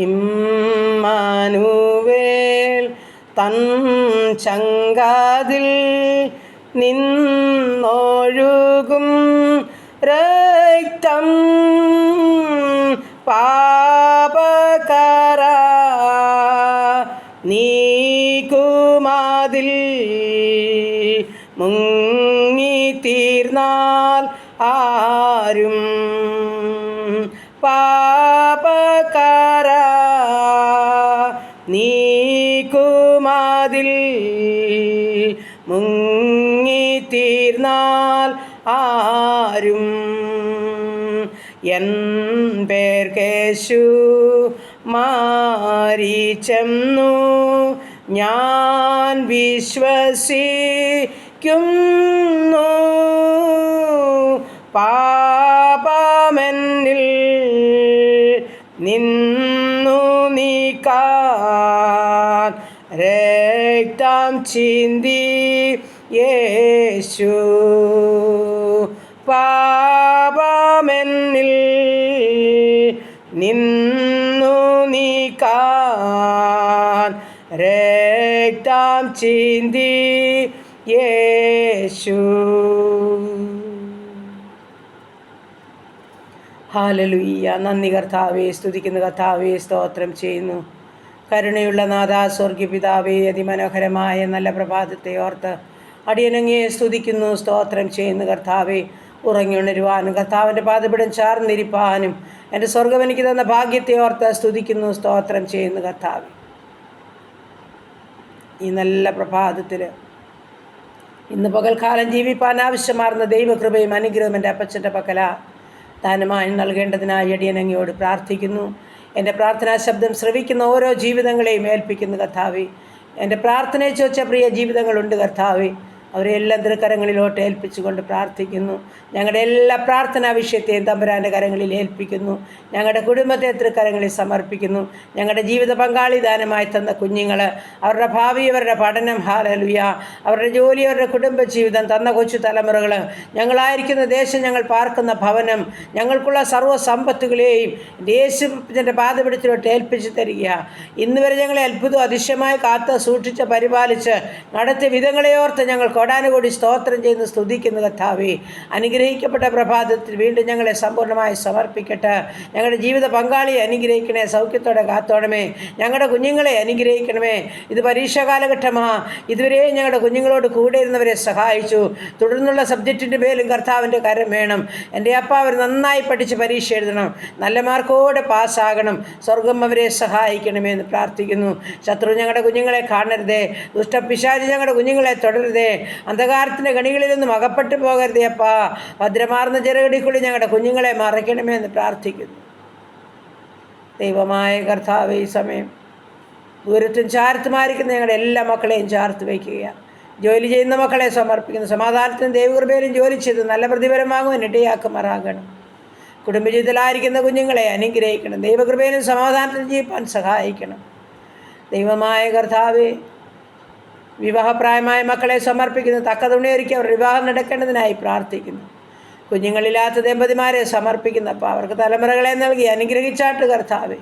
Emmanuel തൻ ചങ്കാതിൽ നിന്നൊഴുകും രക്തം പാപകര നീക്കുമാതിൽ മുങ്ങിത്തീർന്നാൽ ആരും പാപകര നീക്കുമാതിൽ മുങ്ങിത്തീർന്നാൽ ആരും എൻ പേർ കേശു മാരിച്ചെന്നു ഞാൻ വിശ്വസിക്കുന്നു. പാപമെന്നിൽ നിന്നു നീക്കാൻ രക്തം ചിന്തി യേശു. പാപമെന്നിൽ നിന്നു നീക്കാൻ രക്തം ചിന്തി യേശു. ഹല്ലേലൂയ. നന്ദി കർത്താവേ, സ്തുതിക്കുന്ന കർത്താവേ, സ്തോത്രം ചെയ്യുന്നു. കരുണയുള്ള നാഥാ, സ്വർഗീയ പിതാവേ, അതിമനോഹരമായ നല്ല പ്രഭാതത്തെ ഓർത്ത് അടിയനങ്ങയെ സ്തുതിക്കുന്നു, സ്തോത്രം ചെയ്യുന്നു. കർത്താവേ, ഉറങ്ങിയുണരുവാനും കർത്താവിൻ്റെ പാദപിടം ചാർന്നിരിപ്പാനും എൻ്റെ സ്വർഗം എനിക്ക് തന്ന ഭാഗ്യത്തെ ഓർത്ത് സ്തുതിക്കുന്നു, സ്തോത്രം ചെയ്യുന്നു. കർത്താവേ, ഈ നല്ല പ്രഭാതത്തിൽ ഇന്ന് പകൽക്കാലം ജീവിപ്പാൻ ആവശ്യമാർന്ന ദൈവകൃപയും അനുഗ്രഹവും എൻ്റെ അപ്പച്ചൻ്റെ പക്കല ദാനമായി നൽകേണ്ടതിനായി അടിയനങ്ങയോട് പ്രാർത്ഥിക്കുന്നു. എൻ്റെ പ്രാർത്ഥനാ ശബ്ദം ശ്രവിക്കുന്ന ഓരോ ജീവിതങ്ങളെയും ഏൽപ്പിക്കുന്നു. കർത്താവേ, എൻ്റെ പ്രാർത്ഥനയെ ചോദിച്ച പ്രിയ ജീവിതങ്ങളുണ്ട്. കർത്താവേ, അവരെ എല്ലാ തൃക്കരങ്ങളിലോട്ട് ഏൽപ്പിച്ചുകൊണ്ട് പ്രാർത്ഥിക്കുന്നു. ഞങ്ങളുടെ എല്ലാ പ്രാർത്ഥനാ വിഷയത്തെയും തമ്പുരാൻ്റെ കരങ്ങളിൽ ഏൽപ്പിക്കുന്നു. ഞങ്ങളുടെ കുടുംബത്തെ തൃക്കരങ്ങളിൽ സമർപ്പിക്കുന്നു. ഞങ്ങളുടെ ജീവിത പങ്കാളി ദാനമായി തന്ന കുഞ്ഞുങ്ങൾ, അവരുടെ ഭാവി, അവരുടെ പഠനം, ഹല്ലേലൂയ, അവരുടെ ജോലി, അവരുടെ കുടുംബജീവിതം, തന്ന കൊച്ചു തലമുറകൾ, ഞങ്ങളായിരിക്കുന്ന ദേശം, ഞങ്ങൾ പാർക്കുന്ന ഭവനം, ഞങ്ങൾക്കുള്ള സർവ്വ സമ്പത്തുകളെയും യേശുവിൻ്റെ പാദപിടത്തിലോട്ട് ഏൽപ്പിച്ച് തരിക. ഇന്ന് വരെ ഞങ്ങളെ അത്ഭുതം അതിശയമായി കാത്ത് സൂക്ഷിച്ച് പരിപാലിച്ച് നടത്തിയ വിധങ്ങളെയോർത്ത് ഞങ്ങൾ കോടാനുകൂടി സ്തോത്രം ചെയ്യുന്നു, സ്തുതിക്കുന്നു. കർത്താവേ, അനുഗ്രഹിക്കപ്പെട്ട പ്രഭാതത്തിൽ വീണ്ടും ഞങ്ങളെ സമ്പൂർണ്ണമായി സമർപ്പിക്കട്ടെ. ഞങ്ങളുടെ ജീവിത പങ്കാളിയെ അനുഗ്രഹിക്കണേ, സൗഖ്യത്തോടെ കാത്തോണമേ. ഞങ്ങളുടെ കുഞ്ഞുങ്ങളെ അനുഗ്രഹിക്കണമേ. ഇത് പരീക്ഷാ കാലഘട്ടമാണ്. ഇതുവരെയും ഞങ്ങളുടെ കുഞ്ഞുങ്ങളോട് കൂടെ ഇരുന്നവരെ സഹായിച്ചു. തുടർന്നുള്ള സബ്ജക്റ്റിൻ്റെ മേലും കർത്താവിൻ്റെ കരം വേണം. എൻ്റെ അപ്പ, അവർ നന്നായി പഠിച്ച് പരീക്ഷ എഴുതണം, നല്ല മാർക്കോടെ പാസ്സാകണം. സ്വർഗം അവരെ സഹായിക്കണമേ എന്ന് പ്രാർത്ഥിക്കുന്നു. ശത്രു ഞങ്ങളുടെ കുഞ്ഞുങ്ങളെ കാണരുതേ. ദുഷ്ടപിശാചി ഞങ്ങളുടെ കുഞ്ഞുങ്ങളെ തുടരുതേ. അന്ധകാരത്തിൻ്റെ ഗണികളിൽ നിന്നും അകപ്പെട്ടു പോകരുതേ അപ്പാ. ഭദ്രമാർന്ന ചെറുകടിക്കുള്ളിൽ ഞങ്ങളുടെ കുഞ്ഞുങ്ങളെ മറയ്ക്കണമേ എന്ന് പ്രാർത്ഥിക്കുന്നു. ദൈവമായ കർത്താവേ, ഈ സമയം ദൂരത്തും ചാരത്തുമായിരിക്കുന്ന ഞങ്ങളുടെ എല്ലാ മക്കളെയും ചാർത്ത് വയ്ക്കുക. ജോലി ചെയ്യുന്ന മക്കളെ സമർപ്പിക്കുന്നു. സമാധാനത്തിനും ദൈവകൃപയിലും ജോലി ചെയ്ത് നല്ല പ്രതിഫലം വാങ്ങുവാൻ ഇടയാക്കുമാറാകണം. കുടുംബജീവിതത്തിലായിരിക്കുന്ന കുഞ്ഞുങ്ങളെ അനുഗ്രഹിക്കണം. ദൈവകൃപയിലും സമാധാനത്തിനും ജീവിപ്പാൻ സഹായിക്കണം. ദൈവമായ കർത്താവേ, വിവാഹപ്രായമായ മക്കളെ സമർപ്പിക്കുന്നു. തക്ക തുണിയൊരുക്കി അവർ വിവാഹം നടക്കേണ്ടതിനായി പ്രാർത്ഥിക്കുന്നു. കുഞ്ഞുങ്ങളില്ലാത്ത ദമ്പതിമാരെ സമർപ്പിക്കുന്നു. അപ്പോൾ അവർക്ക് തലമുറകളെ നൽകി അനുഗ്രഹിച്ചാട്ട് കർത്താവേ.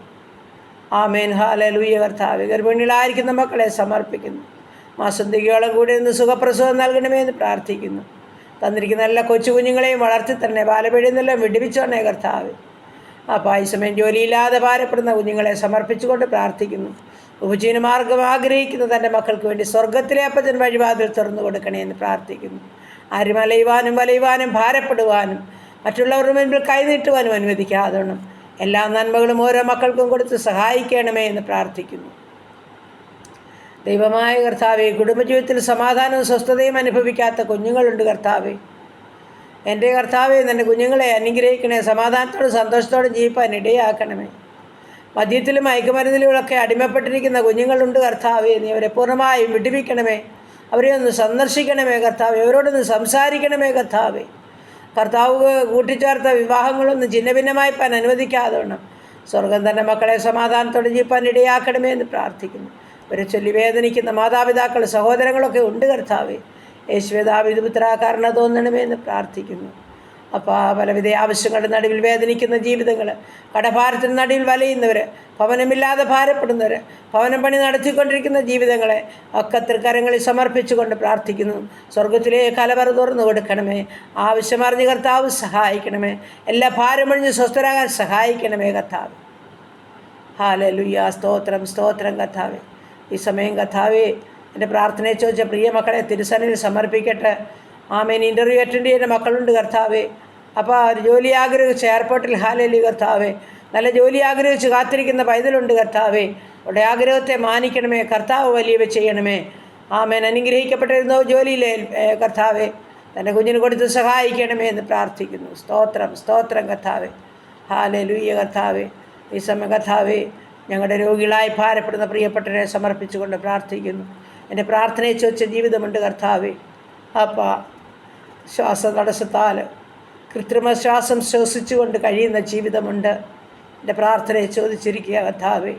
ആമേൻ, ഹല്ലേലൂയ. കർത്താവേ, ഗർഭിണികളായിരിക്കുന്ന മക്കളെ സമർപ്പിക്കുന്നു. മാസം തികയോളം കൂടി നിന്ന് സുഖപ്രസവം നൽകണമേ എന്ന് പ്രാർത്ഥിക്കുന്നു. തന്നിരിക്കുന്ന നല്ല കൊച്ചു കുഞ്ഞുങ്ങളെയും വളർത്തി തന്നെ ബാലപീഠയിൽ നിന്നെല്ലാം വിടുവിച്ചോണേ കർത്താവേ. അപ്പോൾ ഈ സമയം ജോലിയില്ലാതെ ഭാരപ്പെടുന്ന കുഞ്ഞുങ്ങളെ സമർപ്പിച്ചുകൊണ്ട് പ്രാർത്ഥിക്കുന്നു. ഉപജീവനമാർഗം ആഗ്രഹിക്കുന്ന തൻ്റെ മക്കൾക്ക് വേണ്ടി സ്വർഗത്തിലെ അപ്പച്ചൻ വഴിവാതിൽ തുറന്നു കൊടുക്കണേ എന്ന് പ്രാർത്ഥിക്കുന്നു. ആരും വലയുവാനും ഭാരപ്പെടുവാനും മറ്റുള്ളവരുടെ മുൻപിൽ കൈനീട്ടുവാനും അനുവദിക്കാതോണം. എല്ലാ നന്മകളും ഓരോ മക്കൾക്കും കൊടുത്ത് സഹായിക്കണമേ എന്ന് പ്രാർത്ഥിക്കുന്നു. ദൈവമായ കർത്താവേ, കുടുംബജീവിതത്തിൽ സമാധാനവും സ്വസ്ഥതയും അനുഭവിക്കാത്ത കുഞ്ഞുങ്ങളുണ്ട് കർത്താവേ. എൻ്റെ കർത്താവേ, എൻ്റെ കുഞ്ഞുങ്ങളെ അനുഗ്രഹിക്കണേ. സമാധാനത്തോടും സന്തോഷത്തോടും ജീവിപ്പാൻ ഇടയാക്കണമേ. മദ്യത്തിലും മയക്കുമരുന്നിലുമൊക്കെ അടിമപ്പെട്ടിരിക്കുന്ന കുഞ്ഞുങ്ങളുണ്ട് കർത്താവേ. നീ അവരെ പൂർണ്ണമായും വിടുവിക്കണമേ. അവരെ ഒന്ന് സന്ദർശിക്കണമേ കർത്താവേ. അവരോടൊന്ന് സംസാരിക്കണമേ കർത്താവേ. കർത്താവ് കൂട്ടിച്ചേർത്ത വിവാഹങ്ങളൊന്നും ഛിന്നഭിന്നമായിപ്പാൻ അനുവദിക്കാതെ സ്വർഗം തൻ്റെ മക്കളെ സമാധാനത്തോടെ ജീവിപ്പാൻ ഇടയാക്കണമേ എന്ന് പ്രാർത്ഥിക്കുന്നു. അവരെ ചൊല്ലി വേദനിക്കുന്ന മാതാപിതാക്കൾ, സഹോദരങ്ങളൊക്കെ ഉണ്ട് കർത്താവേ. യേശുവേ, ദാവീദ് പുത്രാ, കരുണ തോന്നണമേ എന്ന് പ്രാർത്ഥിക്കുന്നു. അപ്പോൾ പലവിധ ആവശ്യങ്ങളുടെ നടുവിൽ വേദനിക്കുന്ന ജീവിതങ്ങൾ, കടഭാരത്തിന് നടുവിൽ വലയുന്നവർ, ഭവനമില്ലാതെ ഭാരപ്പെടുന്നവർ, ഭവനം പണി നടത്തിക്കൊണ്ടിരിക്കുന്ന ജീവിതങ്ങളെ ഒക്കെ തൃക്കരങ്ങളിൽ സമർപ്പിച്ചുകൊണ്ട് പ്രാർത്ഥിക്കുന്നു. സ്വർഗത്തിലെ കലവറ തുറന്നു കൊടുക്കണമേ. ആവശ്യമറിഞ്ഞ് കർത്താവ് സഹായിക്കണമേ. എല്ലാ ഭാരമൊഴിഞ്ഞ് സ്വസ്ഥരാകാൻ സഹായിക്കണമേ കർത്താവ്. ഹല്ലേലൂയ. സ്തോത്രം സ്തോത്രം കർത്താവേ. ഈ സമയം കർത്താവേ, എൻ്റെ പ്രാർത്ഥനയെ ചോദിച്ച പ്രിയ മക്കളെ തിരുസന്നിധിയിൽ സമർപ്പിക്കട്ടെ. ആമേൻ. ഇൻ്റർവ്യൂ അറ്റൻഡ് ചെയ്യുന്ന മക്കളുണ്ട് കർത്താവേ. അപ്പോൾ ജോലി ആഗ്രഹിച്ച് എയർപോർട്ടിൽ ഹല്ലേലൂയ കർത്താവേ, നല്ല ജോലി ആഗ്രഹിച്ച് കാത്തിരിക്കുന്ന പൈതലുണ്ട് കർത്താവേ. അവരുടെ ആഗ്രഹത്തെ മാനിക്കണമേ കർത്താവ്. വലിയവ ചെയ്യണമേ. ആമേൻ. അനുഗ്രഹിക്കപ്പെട്ടിരുന്ന ജോലിയിലെ കർത്താവേ തൻ്റെ കുഞ്ഞിന് കൊടുത്ത് സഹായിക്കണമേ എന്ന് പ്രാർത്ഥിക്കുന്നു. സ്തോത്രം സ്തോത്രം കർത്താവേ. ഹല്ലേലൂയ കർത്താവേ. ഈ സമയം കർത്താവേ, ഞങ്ങളുടെ രോഗികളായി ഭാരപ്പെടുന്ന പ്രിയപ്പെട്ടവരെ സമർപ്പിച്ചുകൊണ്ട് പ്രാർത്ഥിക്കുന്നു. എൻ്റെ പ്രാർത്ഥനയെ ചോദിച്ച ജീവിതമുണ്ട് കർത്താവേ. അപ്പാ, ശ്വാസ തടസ്സത്താൽ കൃത്രിമ ശ്വാസം ശ്വസിച്ചുകൊണ്ട് കഴിയുന്ന ജീവിതമുണ്ട്. എൻ്റെ പ്രാർത്ഥനയെ ചോദിച്ചിരിക്കുക കർത്താവേ.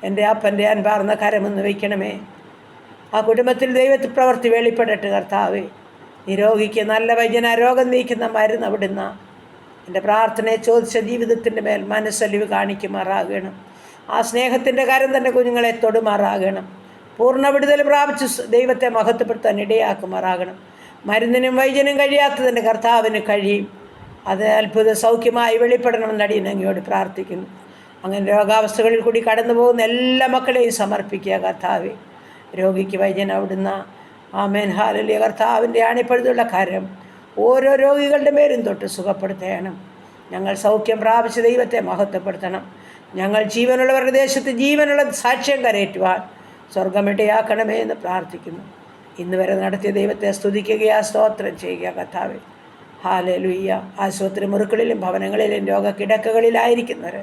എൻ്റെ അപ്പൻ്റെ അൻപാർന്ന കരമൊന്ന് വയ്ക്കണമേ. ആ കുടുംബത്തിൽ ദൈവത്തിൽ പ്രവൃത്തി വെളിപ്പെടട്ടെ കർത്താവേ. ഈ രോഗിക്ക് നല്ല വൈദ്യന രോഗം നീക്കുന്ന മരുന്ന് അവിടുന്ന് എൻ്റെ പ്രാർത്ഥനയെ ചോദിച്ച ജീവിതത്തിൻ്റെ മേൽ മനസ്സലിവ് കാണിക്കുമാറാകണം. ആ സ്നേഹത്തിൻ്റെ കരം തന്നെ കുഞ്ഞുങ്ങളെ തൊടുമാറാകണം. പൂർണ്ണ വിടുതൽ പ്രാപിച്ച് ദൈവത്തെ മഹത്വപ്പെടുത്താൻ ഇടയാക്കുമാറാകണം. മരുന്നിനും വൈദ്യനും കഴിയാത്തതിൻ്റെ കർത്താവിന് കഴിയും. അത് അത്ഭുത സൗഖ്യമായി വെളിപ്പെടണമെന്ന് അടിയൻ അങ്ങയോട് പ്രാർത്ഥിക്കുന്നു. അങ്ങനെ രോഗാവസ്ഥകളിൽ കൂടി കടന്നു പോകുന്ന എല്ലാ മക്കളെയും സമർപ്പിക്കുക കർത്താവേ. രോഗിക്ക് വൈദ്യൻ അവിടുന്ന്. ആമേൻ. ഹല്ലേലൂയ. കർത്താവിൻ്റെ ആണിപ്പഴുതുള്ള കരം ഓരോ രോഗികളുടെ പേരും തൊട്ട് സുഖപ്പെടുത്തണം. ഞങ്ങൾ സൗഖ്യം പ്രാപിച്ച് ദൈവത്തെ മഹത്വപ്പെടുത്തണം. ഞങ്ങൾ ജീവനുള്ളവരുടെ ദേശത്ത് ജീവനുള്ള സാക്ഷ്യം കരയേറ്റുവാൻ സ്വർഗമിടയാക്കണമേ എന്ന് പ്രാർത്ഥിക്കുന്നു. ഇന്ന് വരെ നടത്തിയ ദൈവത്തെ സ്തുതിക്കുകയാ സ്തോത്രം ചെയ്യുക കർത്താവേ. ഹല്ലേലൂയ. ആശുപത്രി മുറികളിലും ഭവനങ്ങളിലും രോഗക്കിടക്കകളിലായിരിക്കുന്നവർ,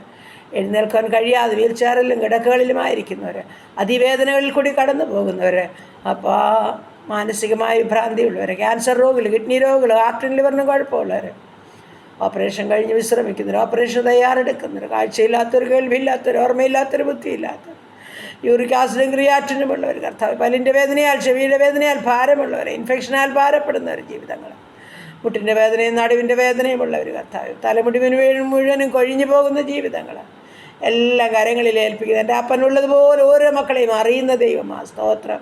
എഴുന്നേൽക്കാൻ കഴിയാതെ വീൽ ചെയറിലും കിടക്കകളിലുമായിരിക്കുന്നവർ, അതിവേദനകളിൽ കൂടി കടന്നു പോകുന്നവർ, അപ്പോൾ മാനസികമായ വിഭ്രാന്തിയുള്ളവർ, ക്യാൻസർ രോഗികൾ, കിഡ്നി രോഗികൾ, ഹാർട്ടിന് ലിവറിനും കുഴപ്പമുള്ളവർ, ഓപ്പറേഷൻ കഴിഞ്ഞ് വിശ്രമിക്കുന്നവർ, ഓപ്പറേഷൻ തയ്യാറെടുക്കുന്നവർ, കാഴ്ചയില്ലാത്തവർ, കേൾവിയില്ലാത്തവർ, ഓർമ്മയില്ലാത്തവർ, ബുദ്ധിയില്ലാത്തവർ, യൂറിക് ആസിഡും ക്രിയാറ്റിനുമുള്ളവർ, കർത്താവ് പല്ലിൻ്റെ വേദനയാൽ, ചെവിയുടെ വേദനയാൽ ഭാരമുള്ളവർ, ഇൻഫെക്ഷനാൽ ഭാരപ്പെടുന്നവർ ജീവിതങ്ങൾ, മുട്ടിൻ്റെ വേദനയും നടുവിൻ്റെ വേദനയുമുള്ളവർ, കർത്താവ് തലമുടി മുഴുവനും കൊഴിഞ്ഞു പോകുന്ന ജീവിതങ്ങൾ എല്ലാ കരങ്ങളിൽ ഏൽപ്പിക്കുന്നത്. എൻ്റെ അപ്പനുള്ളതുപോലെ ഓരോ മക്കളെയും അറിയുന്ന ദൈവമാ സ്തോത്രം.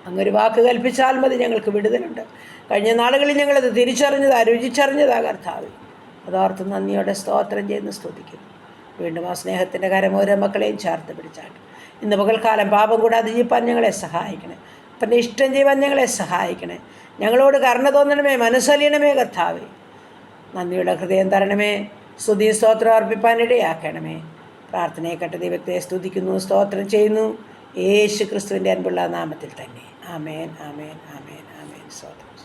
അങ്ങൊരു വാക്ക് കൽപ്പിച്ചാൽ മതി, ഞങ്ങൾക്ക് വിടുതലുണ്ട്. കഴിഞ്ഞ നാളുകളിൽ ഞങ്ങളത് തിരിച്ചറിഞ്ഞതാ, രുചിച്ചറിഞ്ഞതാ കർത്താവ്. അതോർത്ത് നന്ദിയോടെ സ്തോത്രം ചെയ്യുന്ന സ്തുതിക്കുന്നു. വീണ്ടും ആ സ്നേഹത്തിൻ്റെ കരം ഓരോ മക്കളെയും ചേർത്ത് പിടിച്ചാട്ട് ഇന്ന് പകൽക്കാലം പാപം കൂടാതെ ജീവിപ്പാൻ ഞങ്ങളെ സഹായിക്കണേ. അപ്പം ഇഷ്ടം ചെയ്യുവാൻ ഞങ്ങളെ സഹായിക്കണേ. ഞങ്ങളോട് കരുണ തോന്നണമേ, മനസ്സലിയണമേ കർത്താവേ. നന്ദിയുടെ ഹൃദയം തരണമേ. സ്തുതി സ്തോത്രം അർപ്പിപ്പാൻ ഇടയാക്കണമേ. പ്രാർത്ഥനയെ കേട്ട ദൈവത്തെ സ്തുതിക്കുന്നു, സ്തോത്രം ചെയ്യുന്നു. യേശു ക്രിസ്തുവിൻ്റെ അൻപുള്ള നാമത്തിൽ തന്നെ. ആമേൻ ആമേൻ ആമേൻ ആമേൻ. സ്തോത്രം.